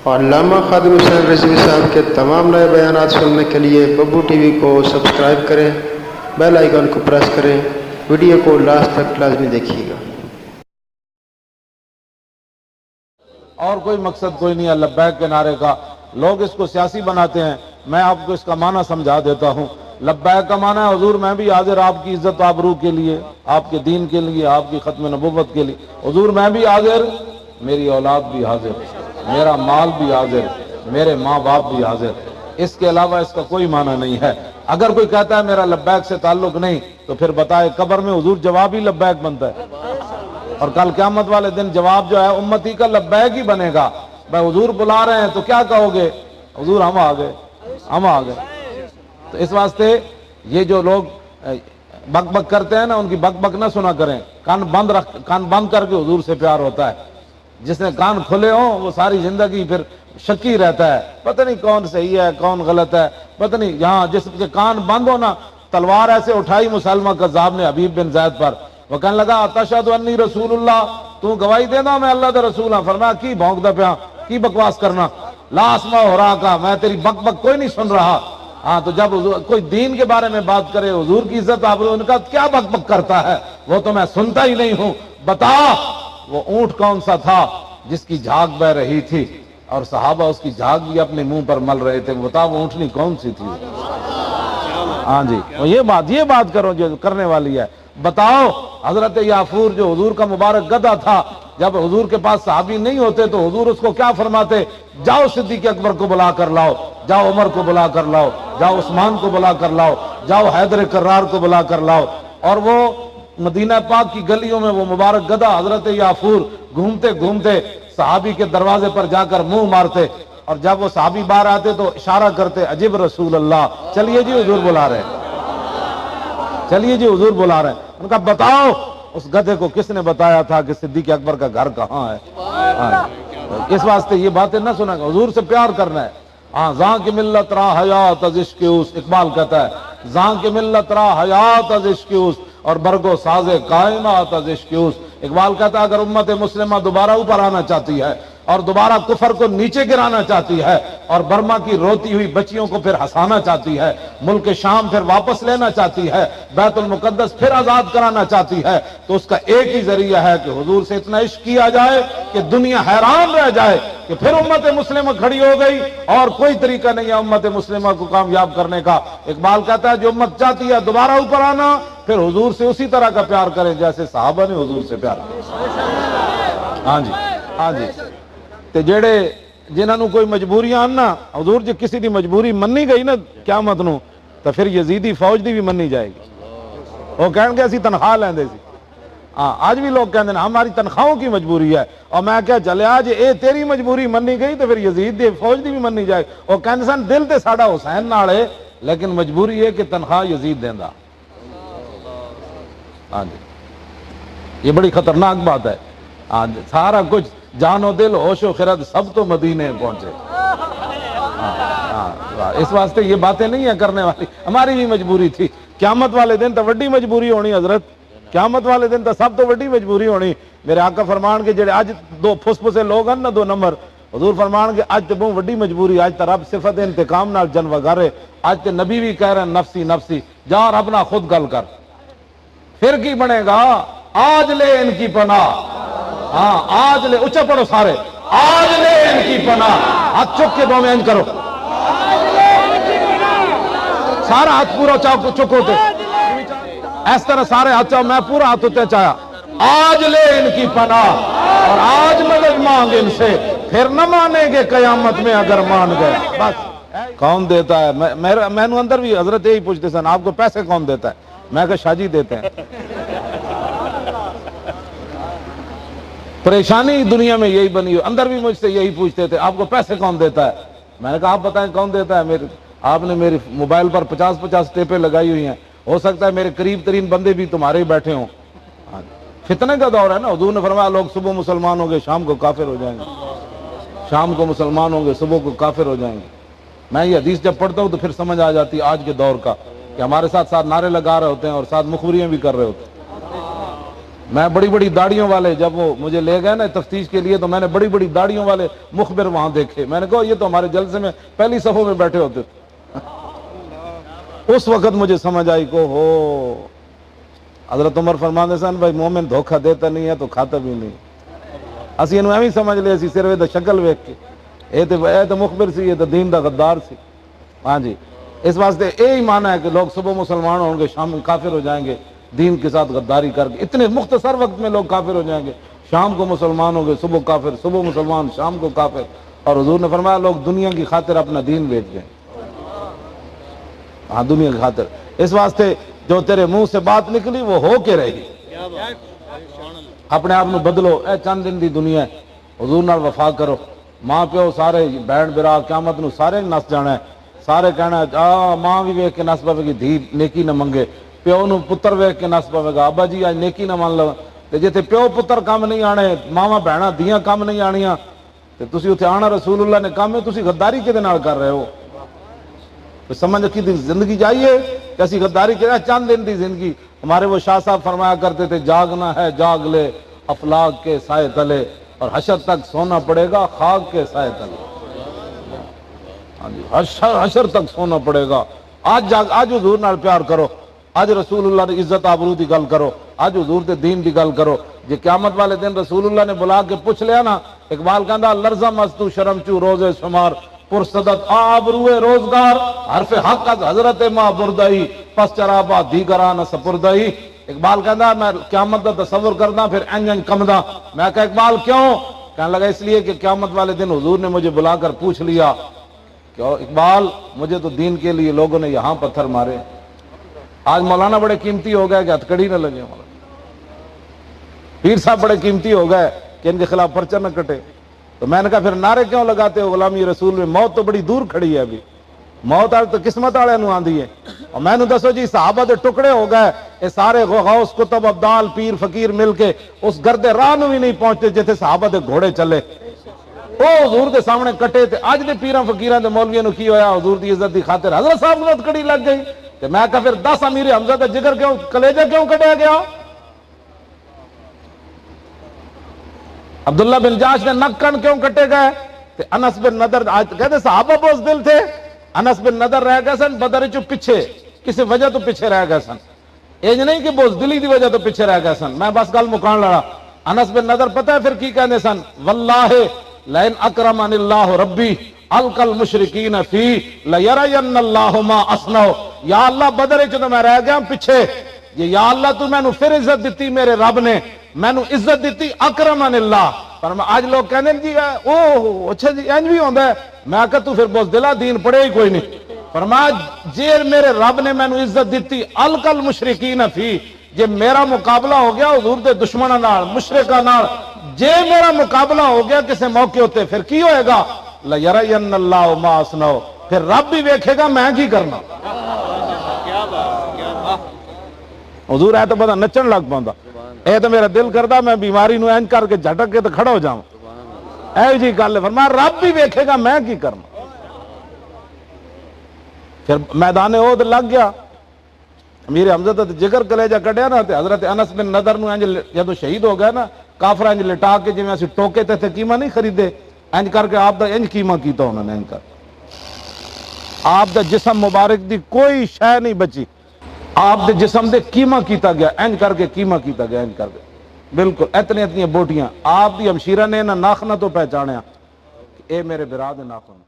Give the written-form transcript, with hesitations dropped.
اور علامہ خادم حسین رضوی صاحب کے تمام نئے بیانات سننے کے لیے ببو ٹی وی کو سبسکرائب کریں، بیل آئیکن کو پریس کریں، ویڈیو کو لاسٹ تک لازمی دیکھیے گا۔ اور کوئی مقصد کوئی نہیں ہے لبیک کے نعرے کا۔ لوگ اس کو سیاسی بناتے ہیں، میں آپ کو اس کا معنی سمجھا دیتا ہوں۔ لبیک کا معنی ہے حضور میں بھی حاضر آپ کی عزت و آبرو کے لیے، آپ کے دین کے لیے، آپ کی ختم نبوت کے لیے۔ حضور میں بھی حاضر، میری اولاد بھی حاضر، میرا مال بھی حاضر، میرے ماں باپ بھی حاضر۔ اس کے علاوہ اس کا کوئی معنی نہیں ہے۔ اگر کوئی کہتا ہے میرا لبیک سے تعلق نہیں تو پھر بتائے قبر میں حضور جواب ہی لبیک بنتا ہے، اور کل قیامت والے دن جواب جو ہے امتی کا لبیک ہی بنے گا۔ بھائی حضور بلا رہے ہیں تو کیا کہو گے؟ حضور ہم آ گئے، ہم آ گئے۔ تو اس واسطے یہ جو لوگ بک بک کرتے ہیں نا، ان کی بک بک نہ سنا کریں۔ کان بند کر کے حضور سے پیار ہوتا ہے۔ جس نے کان کھلے ہوں وہ ساری زندگی پھر شکی رہتا ہے، پتہ نہیں کون صحیح ہے کون غلط ہے، پتہ نہیں۔ یہاں جس کے کان بند ہو نا، تلوار ایسے اٹھائی مسلمہ کذاب نے حبیب بن زید پر، وہ کہنے لگا تشہد انی رسول اللہ، تو گواہی دے دا میں اللہ دا رسول ہوں۔ فرمایا کی بھونکدا پیا، کی بکواس کرنا، لا اسمع ہو رہا کا، میں تیری بک بک کوئی نہیں سن رہا۔ ہاں تو جب حضور کوئی دین کے بارے میں بات کرے، حضور کی عزت آبرو، ان کا کیا بک بک کرتا ہے، وہ تو میں سنتا ہی نہیں ہوں۔ بتا وہ اونٹ کون سا تھا جس کی جھاگ بہ رہی تھی اور صحابہ اس کی جھاگ بھی اپنے منہ پر مل رہے تھے، بتا وہ اونٹنی کون سی تھی؟ ہاں جی، یہ بات کرو جو کرنے والی ہے۔ بتاؤ حضرت یافور جو حضور کا مبارک گدھا تھا، جب حضور کے پاس صحابی نہیں ہوتے تو حضور اس کو کیا فرماتے؟ جاؤ صدیق اکبر کو بلا کر لاؤ، جاؤ عمر کو بلا کر لاؤ، جاؤ عثمان کو بلا کر لاؤ، جاؤ حیدر کرار کو بلا کر لاؤ۔ اور وہ مدینہ پاک کی گلیوں میں وہ مبارک گدھا حضرت یافور گھومتے گھومتے صحابی کے دروازے پر جا کر منہ مارتے، اور جب وہ صحابی باہر آتے تو اشارہ کرتے عجب رسول اللہ، چلیے جی حضور بلا رہے ہیں، چلیے جی حضور بلا رہے ہیں۔ ان کا بتاؤ اس گدھے کو کس نے بتایا تھا کہ صدیق اکبر کا گھر کہاں ہے؟ اس واسطے یہ باتیں نہ سنا، حضور سے پیار کرنا ہے۔ ہاں زاں کی ملت را حیات از عشق اوس، اقبال کہتا ہے زاں کی ملت را حیات از عشق اوس اور برگو ساز کائنات از عشق اوس۔ اقبال کہتا ہے اگر امت مسلمہ دوبارہ اوپر آنا چاہتی ہے اور دوبارہ کفر کو نیچے گرانا چاہتی ہے اور برما کی روتی ہوئی بچیوں کو پھر ہنسانا چاہتی ہے، ملک شام پھر واپس لینا چاہتی ہے، بیت المقدس پھر آزاد کرانا چاہتی ہے، تو اس کا ایک ہی ذریعہ ہے کہ حضور سے اتنا عشق کیا جائے کہ دنیا حیران رہ جائے کہ پھر امت مسلمہ کھڑی ہو گئی اور کوئی طریقہ نہیں ہے امت مسلمہ کو کامیاب کرنے کا۔ اقبال کہتا ہے جو امت چاہتی ہے دوبارہ اوپر آنا، پھر حضور سے اسی طرح کا پیار کریں جیسے صحابہ نے حضور سے پیار کیا۔ ہاں جی، ہاں جی۔ تے جڑے جنہاں نو کوئی مجبوریاں آنا، حضور جی کسی دی مجبوری منی گئی نا قیامت نو، تو پھر یزیدی فوج دی بھی منی جائے گی۔ وہ کہن گے اسی تنخواہ لیندے سی۔ ہاں آج بھی لوگ کہندے ہیں ہماری تنخواہوں کی مجبوری ہے، اور میں کہا چلے آج اے تیری مجبوری منی گئی تو پھر یزید دی فوج دی بھی منی جائے۔ وہ کہندے سن دل تے ساڈا حسین نال ہے لیکن مجبوری ہے کہ تنخواہ یزید دیندا۔ ہاں جی، یہ بڑی خطرناک بات ہے۔ ہاں جی، سارا کچھ جان و دل ہوش و خرد سب تو مدینے پہنچے۔ اس واسطے یہ باتیں نہیں ہیں کرنے والی، ہماری بھی مجبوری تھی۔ قیامت والے دن تو وڈی مجبوری ہونی حضرت، قیامت والے دن تو سب تو وڈی مجبوری ہونی۔ میرے آقا فرمان کے جڑے اج دو پھس پھسے لوگ ہیں نا، دو نمبر، حضور فرمان کے اج تو بہت وڈی مجبوری، اج تو رب صفت انتقام نال جلوہ گر ہے، اج تو نبی بھی کہہ رہے ہیں نفسی نفسی، جا رب نہ خود گل کر، پھر کی بنے گا؟ آج لے ان کی پناہ، ہاں آج لے، اچھا پڑھو سارے، آج لے ان کی پناہ، ہاتھ چک کے دو میں انج کرو، سارا ہاتھ پورا چاہو چک ہوتے اس طرح سارے ہاتھ چاہو، میں پورا ہاتھ ہوتے چاہیا، آج لے ان کی پناہ اور آج مدد مانگ ان سے، پھر نہ مانیں گے قیامت میں اگر مان گئے۔ بس کون دیتا ہے؟ میں نے اندر بھی حضرت یہی پوچھتے سن آپ کو پیسے کون دیتا ہے؟ میں کہا شاہ جی دیتے ہیں۔ پریشانی دنیا میں یہی بنی ہو، اندر بھی مجھ سے یہی پوچھتے تھے آپ کو پیسے کون دیتا ہے؟ میں نے کہا آپ بتائیں کون دیتا ہے؟ آپ نے میری موبائل پر 50 ٹیپیں لگائی ہوئی ہیں، ہو سکتا ہے میرے قریب ترین بندے بھی تمہارے ہی بیٹھے ہوں۔ فتنے کا دور ہے نا، حضور نے فرمایا لوگ صبح مسلمان ہوں گے شام کو کافر ہو جائیں گے، شام کو مسلمان ہوں گے صبح کو کافر ہو جائیں گے۔ میں یہ حدیث جب پڑھتا ہوں تو پھر سمجھ آ جاتی آج کے دور کا کہ ہمارے ساتھ ساتھ نعرے لگا رہے ہوتے ہیں اور ساتھ مخبریاں بھی کر رہے ہوتے ہیں۔ میں بڑی بڑی داڑیوں والے، جب وہ مجھے لے گئے نا تفتیش کے لیے، تو میں نے بڑی بڑی داڑیوں والے مخبر وہاں دیکھے. میں نے کہا یہ تو ہمارے جلسے میں پہلی صفوں میں بیٹھے ہوتے تھے. اس وقت مجھے سمجھ آئی کہ ہو حضرت عمر فرماندے سن بھائی مومن دھوکہ دیتا نہیں ہے تو کھاتا بھی نہیں. اسی انہوں ایویں سمجھ لے اسی صرف یہ شکل ویکھ کے اے تو مخبر سی، یہ تو دین دا غدار سی. ہاں جی، اس واسطے یہی معنی ہے کہ لوگ صبح مسلمان ہوں گے، شام میں کافر ہو جائیں گے دین کے ساتھ غداری کر کے. اتنے مختصر وقت میں لوگ کافر ہو جائیں گے. شام کو مسلمان ہوں گے، صبح کافر، صبح مسلمان، شام کو کافر. اور حضور نے فرمایا لوگ دنیا کی خاطر اپنا دین بیچ جائیں. ہاں، دنیا کی خاطر. اس واسطے جو تیرے منہ سے بات نکلی وہ ہو کے رہی. اپنے آپ بدلو. اے چند دن دی دنیا ہے، حضور نال وفا کرو. ماں پیو سارے بہن برا قیامت نو سارے نس جانا ہے. سارے کہنا ماں بھی ویکھ کے نس پوے گی دھی نیکی نہ منگے، پیو نو پتر ویکھ کے نس پوے گا ابا جی اج نیکی نہ من لو. تے جے پیو پتر کم نہیں آنے، ماواں بہناں دیاں کم نہیں آنیاں، تے تسی اوتھے آنا رسول اللہ نے کم ہے، تسی غداری کدے نال کر رہے ہو؟ سمجھ رکھی تھی زندگی چاہیے کہ اسی غداری کے چند دن دی زندگی. ہمارے وہ شاہ صاحب فرمایا کرتے تھے جاگنا ہے جاگ لے افلاک کے سائے تلے، اور حشر تک سونا پڑے گا خاک کے سائے تلے. ہاں جی، حشر تک سونا پڑے گا. آج حضور نال پیار کرو، آج رسول اللہ نے عزت آبرو دی گل کرو، آج حضور دے دین دی گل کرو. جی قیامت والے دن رسول اللہ نے بلا کے پوچھ لیا نا، اقبال کہندا لرزہ مستو شرم چو روزے شمار، پرصدت آبروئے روزگار، حرف حق از حضرت ماں بردائی، پس چرابا دیگران سپردائی. اقبال کہندا میں قیامت دا تصور کردا پھر انج کمدا. میں کہا اقبال کیوں؟ کہنے لگا اس لیے کہ قیامت والے دن حضور نے مجھے بلا کر پوچھ لیا کہ اقبال مجھے تو دین کے لیے لوگوں نے یہاں پتھر مارے. آج مولانا بڑے قیمتی ہو گئے کہ ہتھکڑی نہ لگے، پیر صاحب بڑے قیمتی ہو گئے کہ ان کے خلاف پرچہ نہ کٹے. تو میں نے کہا پھر نعرے کیوں لگاتے ہو غلامی رسول میں؟ موت تو بڑی دور کھڑی ہے ابھی. موت آج تو قسمت والے نو آندی ہے. اور میں نے دسو جی صحابہ دے ٹکڑے ہو گئے، یہ سارے غوث کتب ابدال پیر فقیر مل کے اس گرد راہ نو بھی نہیں پہنچتے جتھے صحابہ دے گھوڑے چلے. او حضور دے سامنے کٹے تے اج دے پیراں فقیراں دے مولویاں نو کی ہویا؟ حضور دی عزت دی خاطر حضرت صاحب نو کڑی لگ گئی. تے میں کہا پھر 10 امیر حمزہ دا جگر کیوں کلیجہ کیوں کٹیا گیا؟ عبداللہ بن جاش نے نک کن کیوں کٹے گئے؟ تے انس بن نضر کہتے صحابہ بہت دل تھے. انس بن نضر رہ گئے سن بدر چو پیچھے، کسی وجہ تو پیچھے رہ گئے سن. یہ نہیں کہ بہت دلی دی وجہ تو پیچھے رہ گئے سن. میں بس گل مکان لڑا. انس بن نضر پتہ ہے پھر کی کہنے سن؟ واللہ لئن اکرمن اللہ ربی القل مشرکین فی لیرین اللہ ما اصنع. یا اللہ بدر چ تو میں رہ گیا پیچھے، یا اللہ تو میں نو پھر عزت دیتی، میرے رب نے میں نو عزت دیتی اکرمن اللہ. پر آج لوگ کہنے جی اوہ اچھا جی انج بھی ہوندا ہے. میں کہا تو پھر بہت دلا دین پڑھے ہی کوئی نہیں. فرمایا جے میرے رب نے میں نو عزت دیتی القل مشرکین فی، جے میرا مقابلہ ہو گیا حضور دے دشمناں نال مشرکاں نال، جے میرا مقابلہ ہو گیا کسی موقع ہوتے پھر کی ہوئے گا؟ لیرین اللہ ما اصنع، پھر رب بھی ویکھے گا میں کی کرنا. حضور ہے تو پتا نچن لگ پاؤں. اے تو میرا دل کرتا میں بیماری نو اینج کر کے جھٹک کے تو کھڑا ہو جاؤں. اے جی گل ہے، فرمایا رب بھی ویکھے گا میں کی کرنا. پھر میدان احد لگ گیا. امیر حمزہ تے جگر کلیجہ کڈیا نا، تے حضرت انس بن نضر نو انج جدو شہید ہو گئے نا، کافر انج لٹا کے جویں اسی ٹوکے تے قیمہ نہیں خریدے، انج کر کے آپ دا انج قیمہ کیتا انہوں نے. انج کر آپ دا جسم مبارک دی کوئی شے نہیں بچی، آپ دے جسم دے قیمہ کیتا گیا، انج کر کے قیمہ کیتا گیا، انج کر کے بالکل اتنی بوٹیاں. آپ دی ہمشیرہ نے نہ ناخنا تو پہچانیا کہ اے میرے برا دے ناخن.